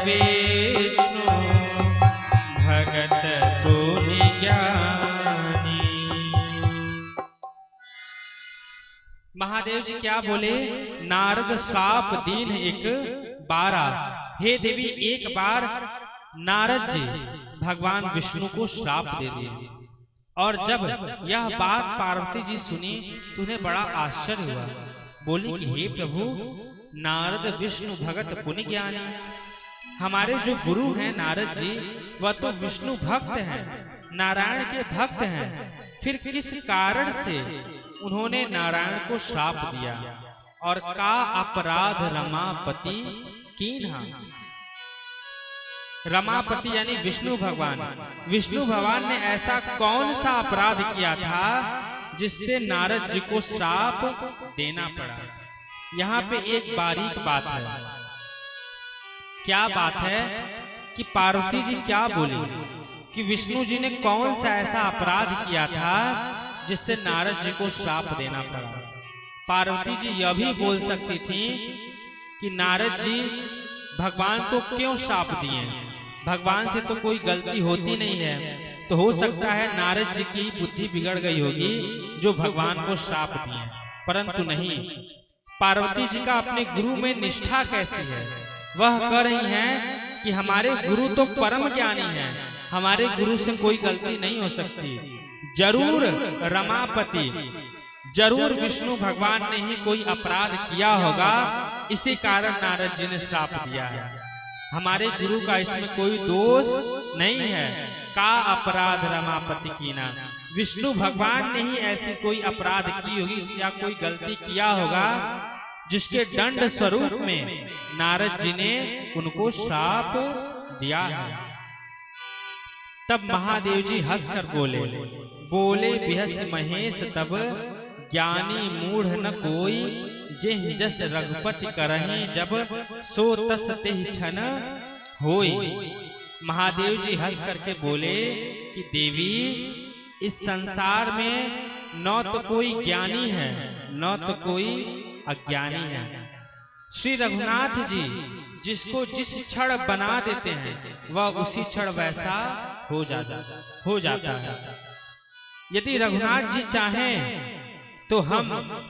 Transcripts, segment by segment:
विष्णु भगत पुनि ज्ञानी। महादेव जी क्या बोले? नारद श्राप दीन एक बारा। हे देवी, एक बार नारद जी भगवान विष्णु को श्राप दे दिए, और जब यह बात पार्वती जी सुनी तो उन्हें बड़ा आश्चर्य हुआ। बोली कि हे प्रभु, नारद विष्णु भगत पुनि ज्ञानी, हमारे जो गुरु हैं नारद जी, वह तो विष्णु भक्त हैं, नारायण के भक्त हैं, फिर किस कारण से उन्होंने नारायण को श्राप दिया? और का अपराध रमापति कीन्हा। रमापति यानी विष्णु भगवान, विष्णु भगवान ने ऐसा कौन सा अपराध किया था जिससे नारद जी को श्राप देना पड़ा? यहाँ पे एक बारीक बात है। क्या बात है कि पार्वती जी क्या बोली कि विष्णु जी ने कौन सा ऐसा अपराध किया था जिससे नारद जी को श्राप देना पड़ा? पार्वती जी यह भी बोल सकती थी कि नारद जी भगवान को क्यों श्राप दिए, भगवान से तो कोई गलती होती नहीं है, तो हो सकता है नारद जी की बुद्धि बिगड़ गई होगी जो भगवान को श्राप दिए। परंतु नहीं, पार्वती जी का अपने गुरु में निष्ठा कैसी है? वह कह रही हैं कि हमारे गुरु तो परम ज्ञानी हैं, हमारे गुरु से कोई गलती नहीं हो सकती। जरूर रमापति, जरूर विष्णु भगवान ने ही कोई अपराध किया होगा, इसी कारण नारद जी ने श्राप दिया है। हमारे गुरु का इसमें कोई दोष नहीं है। का अपराध रमापति कीना, विष्णु भगवान ने ही ऐसी कोई अपराध की होगी या कोई गलती किया होगा जिसके दंड स्वरूप में नारद जी ने उनको श्राप दिया है। तब महादेव जी हंसकर बोले बिहस महेश तब ज्ञानी मूढ़ न कोई, जेह जस रघुपति करहि जब सो तस तेहि छन होई। महादेव जी हंस करके बोले कि देवी, इस संसार में न तो कोई ज्ञानी है न तो कोई अज्ञानी है। श्री रघुनाथ जी जिसको जिस क्षण बना देते हैं वह उसी क्षण वैसा हो जाता है। यदि रघुनाथ जी चाहें तो हम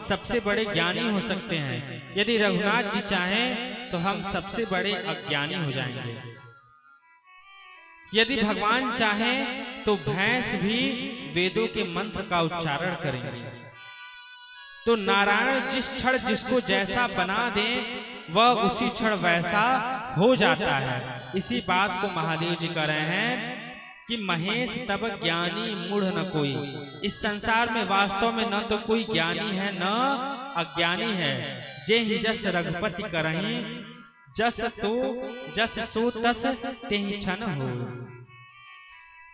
सबसे बड़े ज्ञानी हो सकते हैं, यदि रघुनाथ जी चाहें तो हम सबसे बड़े अज्ञानी हो जाएंगे। यदि भगवान चाहें तो भैंस भी वेदों के मंत्र का उच्चारण करेंगे। तो नारायण जिस क्षण जिसको जैसा बना दे वह उसी क्षण वैसा हो जाता है। इसी बात को महादेव जी कह रहे हैं कि महेश तब ज्ञानी मूढ़ न कोई। इस संसार में वास्तव में न तो कोई ज्ञानी है न अज्ञानी है। जेहि जस रघुपति करहि जस सो तस तेहि छन हो।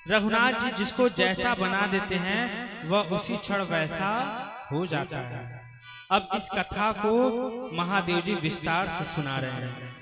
रघुनाथ जी जिसको जैसा बना देते हैं वह उसी क्षण वैसा हो जाता है। अब इस कथा को महादेव जी विस्तार से सुना रहे हैं।